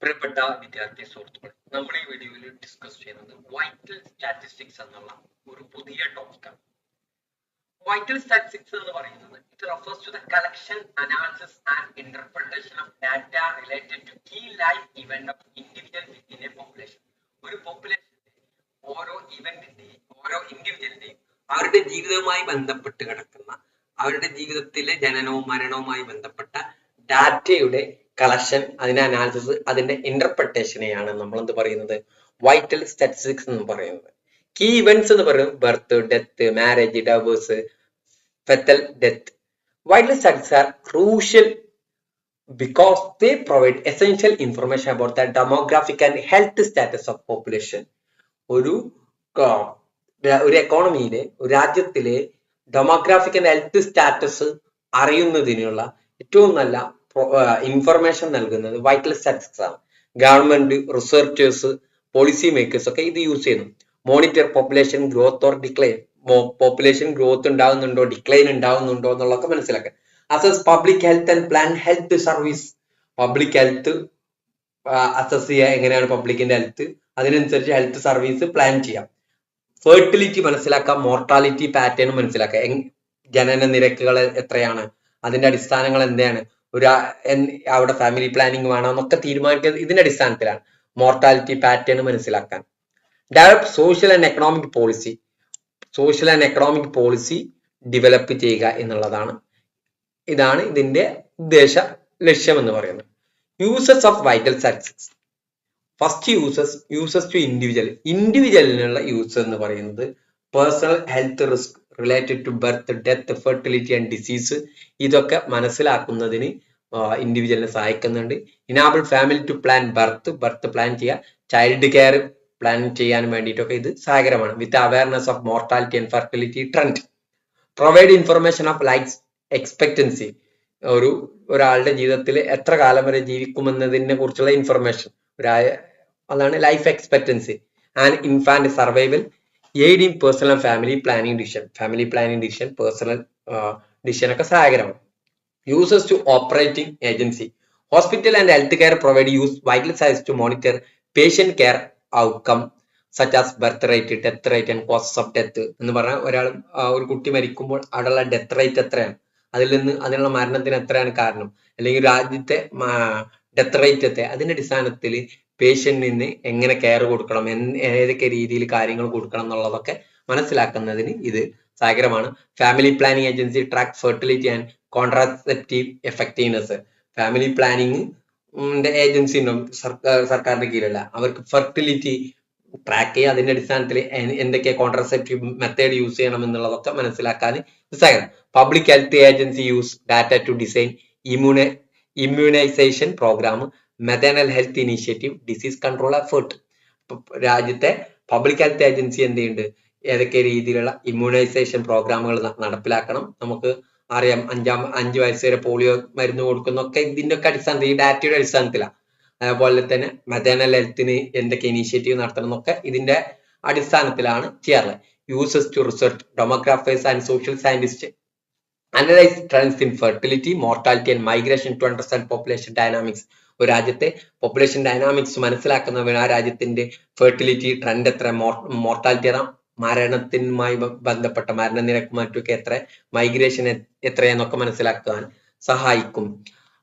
പ്രിയപ്പെട്ട വിദ്യാർത്ഥി സുഹൃത്തുക്കൾ, നമ്മൾ ഈ വീഡിയോയിൽ ഡിസ്കസ് ചെയ്യുന്നത് വൈറ്റൽ സ്റ്റാറ്റിസ്റ്റിക്സ് എന്നുള്ള ഒരു പുതിയ ടോപ്പിക്കാണ്. വൈറ്റൽ സ്റ്റാറ്റിസ്റ്റിക്സ് എന്ന് പറയുന്നത് it refers to the collection, analysis and interpretation of data related to key life event of individual within a population. ഒരു പോപ്പുലേഷന്റെ ഓരോ ഇവന്റിന്റെയും ഓരോ ഇൻഡിവിജ്വലിന്റെയും അവരുടെ ജീവിതവുമായി ബന്ധപ്പെട്ട് കിടക്കുന്ന, അവരുടെ ജീവിതത്തിലെ ജനനവും മരണവുമായി ബന്ധപ്പെട്ട ഡാറ്റയുടെ കളക്ഷൻ, അതിന്റെ അനാലിസിസ്, അതിന്റെ ഇന്റർപ്രിട്ടേഷനെയാണ് നമ്മൾ എന്ത് പറയുന്നത്, വൈറ്റൽ സ്റ്റാറ്റിസ്റ്റിക്സ് എന്ന് പറയുന്നത്. കീ ഇവന്റ്സ് എന്ന് പറയുന്നത് birth, death, marriage, divorce, fetal death. Vital statistics are crucial because they provide essential information about the demographic and health status of population. ഒരു എക്കോണമിയിലെ, ഒരു രാജ്യത്തിലെ ഡെമോഗ്രാഫിക് ആൻഡ് ഹെൽത്ത് സ്റ്റാറ്റസ് അറിയുന്നതിനുള്ള ഏറ്റവും നല്ല ഇൻഫർമേഷൻ നൽകുന്നത് വൈറ്റൽ സ്റ്റാറ്റിസ്റ്റിക്സ് ആണ്. ഗവൺമെന്റ്, റിസർച്ചേഴ്സ്, പോളിസി മേക്കേഴ്സ് ഒക്കെ ഇത് യൂസ് ചെയ്യുന്നു. Monitor population growth or decline, population growth ഉണ്ടാകുന്നുണ്ടോ, ഡിക്ലൈൻ ഉണ്ടാകുന്നുണ്ടോ എന്നുള്ളതൊക്കെ മനസ്സിലാക്കാൻ. Assess public health and plan health service, public health assess ചെയ്യുക, എങ്ങനെയാണ് പബ്ലിക്കിന്റെ ഹെൽത്ത്, അതിനനുസരിച്ച് ഹെൽത്ത് സർവീസ് പ്ലാൻ ചെയ്യാം. ഫെർട്ടിലിറ്റി മനസ്സിലാക്കാം, മോർട്ടാലിറ്റി പാറ്റേൺ മനസ്സിലാക്കാം, ജനന നിരക്കുകൾ എത്രയാണ്, അതിന്റെ അടിസ്ഥാനങ്ങൾ എന്താണ്, അവിടെ ഫാമിലി പ്ലാനിങ് വേണോ എന്നൊക്കെ തീരുമാനിക്കുന്നത് ഇതിന്റെ അടിസ്ഥാനത്തിലാണ്. മോർട്ടാലിറ്റി പാറ്റേൺ മനസ്സിലാക്കാൻ. Develop social and economic policy, social and economic policy develop ചെയ്യുക എന്നുള്ളതാണ്. ഇതാണ് ഇതിന്റെ ലക്ഷ്യം എന്ന് പറയുന്നത്. Uses of vital statistics. First uses to ഇൻഡിവിജ്വലിനുള്ള യൂസ് എന്ന് പറയുന്നത് personal health risk related to birth, death, fertility and disease. ഇതൊക്കെ മനസ്സിലാക്കുന്നതിന് ഇൻഡിവിജ്വലിനെ സഹായിക്കുന്നുണ്ട്. Enable family to plan birth plan ചെയ്യുക, ചൈൽഡ് കെയർ പ്ലാൻ ചെയ്യാൻ വേണ്ടിയിട്ടൊക്കെ ഇത് സഹായകരമാണ്. With awareness of mortality and fertility trend. Provide information of life expectancy, ഒരാളുടെ ജീവിതത്തിൽ എത്ര കാലം വരെ ജീവിക്കുമെന്നതിനെ കുറിച്ചുള്ള ഇൻഫർമേഷൻ, അതാണ് life expectancy. And infant survival. Aid in personal family planning decision, personal decision ഒക്കെ സഹായകരമാണ്. Uses to operating agency. Hospital and health care provide use vital statistics to monitor patient care outcome such as birth rate, death rate and causes of death. എന്ന് പറഞ്ഞാൽ ഒരു കുട്ടി മരിക്കുമ്പോൾ അവിടെയുള്ള death rate എത്രയാണ്, അതിനുള്ള മരണത്തിന് എത്രയാണ് കാരണം, അല്ലെങ്കിൽ രാജ്യത്തെ ഡെത്ത് റേറ്റ് അതിന്റെ അടിസ്ഥാനത്തിൽ പേഷ്യന്റിന് എങ്ങനെ കെയർ കൊടുക്കണം, ഏതൊക്കെ രീതിയിൽ കാര്യങ്ങൾ കൊടുക്കണം എന്നുള്ളതൊക്കെ മനസ്സിലാക്കുന്നതിന് ഇത് സഹായകരമാണ്. Family planning agency track fertility and contraceptive effectiveness. Family planning agency ഉണ്ടാവും സർക്കാരിന്റെ കീഴിലല്ല, അവർക്ക് ഫെർട്ടിലിറ്റി ട്രാക്ക് ചെയ്യുക, അതിന്റെ അടിസ്ഥാനത്തിൽ എന്തൊക്കെ കോൺട്രാസെപ്റ്റീവ് മെത്തേഡ് യൂസ് ചെയ്യണം എന്നുള്ളതൊക്കെ മനസ്സിലാക്കാൻ സഹായം. Public health agency use data to design immunisation programme, maternal health initiative, disease control effort. രാജ്യത്തെ പബ്ലിക് ഹെൽത്ത് ഏജൻസി എന്ത് ചെയ്യുന്നുണ്ട്, ഏതൊക്കെ രീതിയിലുള്ള ഇമ്മ്യൂണൈസേഷൻ പ്രോഗ്രാമുകൾ നടപ്പിലാക്കണം. നമുക്ക് അറിയാം, 5 വയസ്സ് വരെ പോളിയോ മരുന്ന് കൊടുക്കുന്നൊക്കെ ഇതിന്റെ ഒക്കെ അടിസ്ഥാനത്തിൽ, ഈ ഡാറ്റയുടെ അടിസ്ഥാനത്തിലാണ്. അതുപോലെ തന്നെ മെത്തേണൽ ഹെൽത്തിന് എന്തൊക്കെ ഇനീഷ്യേറ്റീവ് നടത്തണം എന്നൊക്കെ ഇതിന്റെ അടിസ്ഥാനത്തിലാണ് ചെയ്യാറുള്ളത്. Uses to research. Demographers and social scientist analyse trends in fertility, mortality and migration to understand population dynamics. ഒരു രാജ്യത്തെ പോപ്പുലേഷൻ ഡൈനാമിക്സ് മനസ്സിലാക്കുന്നവർ ആ രാജ്യത്തിന്റെ ഫെർട്ടിലിറ്റി ട്രെൻഡ് എത്ര, മോർട്ടാലിറ്റി മരണത്തിനുമായി ബന്ധപ്പെട്ട മരണനിരക്ക് മറ്റൊക്കെ എത്ര, മൈഗ്രേഷൻ എത്രയെന്നൊക്കെ മനസ്സിലാക്കാൻ സഹായിക്കും.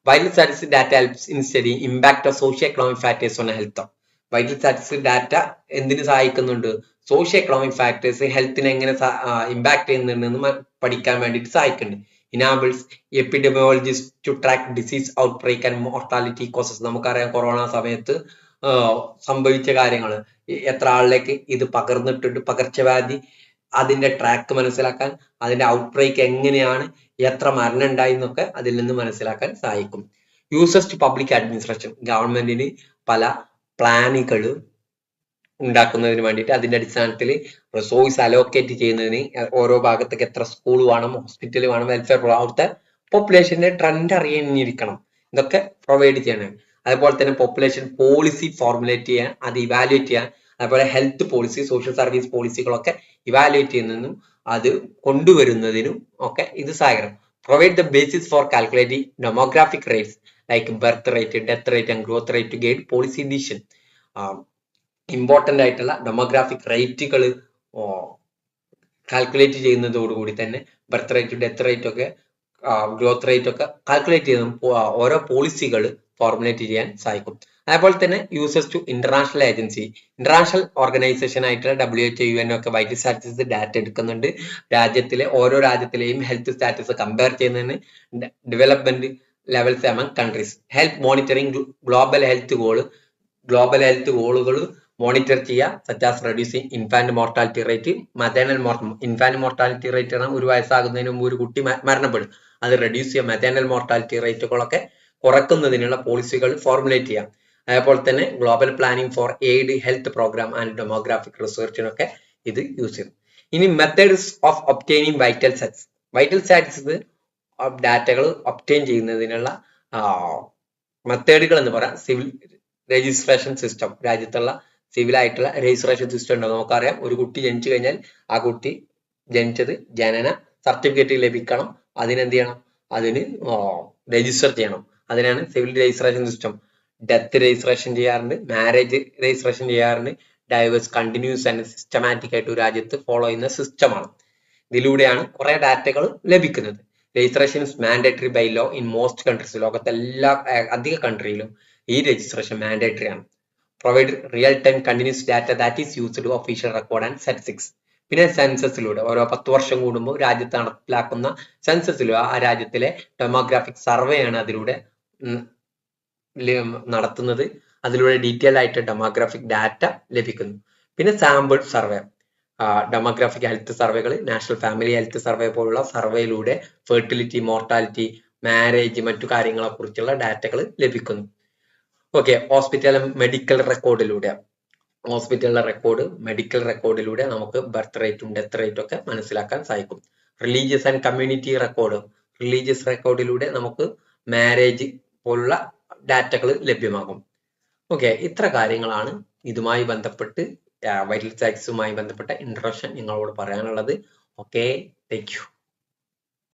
Vital statistics data helps in study impact of socio economic factors on health. Vital statistics data എന്തിനു സഹായിക്കുന്നുണ്ട്, സോഷ്യോ എക്കണോമിക് ഫാക്ടേഴ്സ് ഹെൽത്തിനെ എങ്ങനെ ഇമ്പാക്ട് ചെയ്യുന്നുണ്ടെന്ന് പഠിക്കാൻ വേണ്ടിയിട്ട് സഹായിക്കുന്നുണ്ട്. Enables epidemiologist to track disease outbreak and mortality causes. നമുക്കറിയാം, കൊറോണ സമയത്ത് സംഭവിച്ച കാര്യങ്ങൾ, എത്ര ആളിലേക്ക് ഇത് പകർന്നിട്ടുണ്ട്, പകർച്ചവ്യാധി, അതിന്റെ ട്രാക്ക് മനസ്സിലാക്കാൻ, അതിന്റെ ഔട്ട്ബ്രേക്ക് എങ്ങനെയാണ്, എത്ര മരണം ഉണ്ടായി എന്നൊക്കെ അതിൽ നിന്ന് മനസ്സിലാക്കാൻ സഹായിക്കും. Uses to public administration. ഗവൺമെന്റിന് പല പ്ലാനുകൾ ഉണ്ടാക്കുന്നതിന് വേണ്ടിയിട്ട് അതിന്റെ അടിസ്ഥാനത്തിൽ റിസോഴ്സ് അലോക്കേറ്റ് ചെയ്യുന്നതിന്, ഓരോ ഭാഗത്തേക്ക് എത്ര സ്കൂൾ വേണം, ഹോസ്പിറ്റൽ വേണം, വെൽഫെയർ, അവിടുത്തെ പോപ്പുലേഷന്റെ ട്രെൻഡ് അറിഞ്ഞിരിക്കണം, ഇതൊക്കെ പ്രൊവൈഡ് ചെയ്യണം. അതുപോലെ തന്നെ പോപ്പുലേഷൻ പോളിസി ഫോർമുലേറ്റ് ചെയ്യാൻ, അത് ഇവാലുവേറ്റ് ചെയ്യാൻ, അതുപോലെ ഹെൽത്ത് പോളിസി, സോഷ്യൽ സർവീസ് പോളിസികളൊക്കെ ഇവാലുവേറ്റ് ചെയ്യുന്നതിനും അത് കൊണ്ടുവരുന്നതിനും ഒക്കെ ഇത് സഹായകരം. Provide the basis for calculating demographic rates. Like birth rate, death rate and growth rate to guide policy decision. Important ആയിട്ടുള്ള ഡെമോഗ്രാഫിക് റേറ്റുകൾ കാൽക്കുലേറ്റ് ചെയ്യുന്നതോടുകൂടി തന്നെ ബർത്ത് റേറ്റ്, ഡെത്ത് റേറ്റ് ഒക്കെ ഗ്രോത്ത് റേറ്റ് ഒക്കെ കാൽക്കുലേറ്റ് ചെയ്ത് ഓരോ പോളിസികൾ ഫോർമുലേറ്റ് ചെയ്യാൻ സാധിക്കും. അതേപോലെ തന്നെ uses to international agency, international organisation ആയിട്ടുള്ള WHO, UN ഒക്കെ വൈറ്റൽ സ്റ്റാറ്റസ് ഡാറ്റ എടുക്കുന്നുണ്ട്. ഓരോ രാജ്യത്തിലെയും ഹെൽത്ത് സ്റ്റാറ്റസ് കമ്പയർ ചെയ്യുന്നതിന് development levels among countries, help monitoring global health ഗോളുകൾ മോണിറ്റർ ചെയ്യുക, such as reducing infant mortality rate, maternal infant mortality rate ആണ് 1 വയസ്സാകുന്നതിന് മുമ്പ് ഒരു കുട്ടി മരണപ്പെടും, അത് റെഡ്യൂസ് ചെയ്യുക. മെറ്റേണൽ മോർട്ടാലിറ്റി റേറ്റുകളൊക്കെ കുറക്കുന്നതിനുള്ള പോളിസികൾ ഫോർമുലേറ്റ് ചെയ്യാം. അതേപോലെ തന്നെ global planning for aid, health programme and demographic റിസർച്ചിനൊക്കെ ഇത് യൂസ് ചെയ്യും. ഇനി methods of obtaining vital status ഡാറ്റകൾ ഒബ്റ്റെയിൻ ചെയ്യുന്നതിനുള്ള മെത്തേഡുകൾ എന്ന് പറയാം. സിവിൽ രജിസ്ട്രേഷൻ സിസ്റ്റം, രാജ്യത്തുള്ള സിവിൽ ആയിട്ടുള്ള രജിസ്ട്രേഷൻ സിസ്റ്റം ഉണ്ടോ നമുക്കറിയാം. ഒരു കുട്ടി ജനിച്ചു കഴിഞ്ഞാൽ ആ കുട്ടി ജനിച്ചത് ജനന സർട്ടിഫിക്കറ്റ് ലഭിക്കണം, അതിനെന്ത് ചെയ്യണം, അതിന് രജിസ്റ്റർ ചെയ്യണം, അതിനാണ് civil registration system. Death registration ചെയ്യാറുണ്ട്, മാരേജ് രജിസ്ട്രേഷൻ ചെയ്യാറുണ്ട്. ഡൈവേഴ്സ് കണ്ടിന്യൂസ് ആൻഡ് സിസ്റ്റമാറ്റിക് ആയിട്ട് ഒരു രാജ്യത്ത് ഫോളോ ചെയ്യുന്ന സിസ്റ്റമാണ്. ഇതിലൂടെയാണ് കുറെ ഡാറ്റകൾ ലഭിക്കുന്നത്. Registration is mandatory by law in most countries, ലോകത്തെ അധിക കൺട്രിയിലും ഈ രജിസ്ട്രേഷൻ മാൻഡേറ്ററി ആണ്. Provide real time continuous data that is used to official record and statistics. പിന്നെ സെൻസസിലൂടെ ഓരോ 10 വർഷം കൂടുമ്പോൾ രാജ്യത്ത് നടപ്പിലാക്കുന്ന സെൻസസിലൂടെ ആ രാജ്യത്തിലെ ഡെമോഗ്രാഫിക് സർവേ ആണ് അതിലൂടെ നടത്തുന്നത്. അതിലൂടെ ഡീറ്റെയിൽ ആയിട്ട് ഡെമോഗ്രാഫിക് ഡാറ്റ ലഭിക്കുന്നു. പിന്നെ സാമ്പിൾ സർവേ, ഡെമോഗ്രാഫിക് ഹെൽത്ത് സർവേകൾ, നാഷണൽ ഫാമിലി ഹെൽത്ത് സർവേ പോലുള്ള സർവേയിലൂടെ ഫെർട്ടിലിറ്റി, മോർട്ടാലിറ്റി, മാരേജ്, മറ്റു കാര്യങ്ങളെ കുറിച്ചുള്ള ഡാറ്റകൾ ലഭിക്കുന്നു. ഓക്കെ, മെഡിക്കൽ റെക്കോർഡിലൂടെ നമുക്ക് ബർത്ത് റേറ്റും ഡെത്ത് റേറ്റും ഒക്കെ മനസ്സിലാക്കാൻ സാധിക്കും. റിലീജിയസ് ആൻഡ് കമ്മ്യൂണിറ്റി റെക്കോർഡിലൂടെ നമുക്ക് മാരേജ് പോലുള്ള ഡാറ്റകൾ ലഭ്യമാകും. ഓക്കെ, ഇത്ര കാര്യങ്ങളാണ് ഇതുമായി ബന്ധപ്പെട്ട് വൈറ്റൽ സ്റ്റാറ്റസുമായി ബന്ധപ്പെട്ട ഇൻട്രൊഡക്ഷൻ നിങ്ങളോട് പറയാനുള്ളത്. Okay, thank you.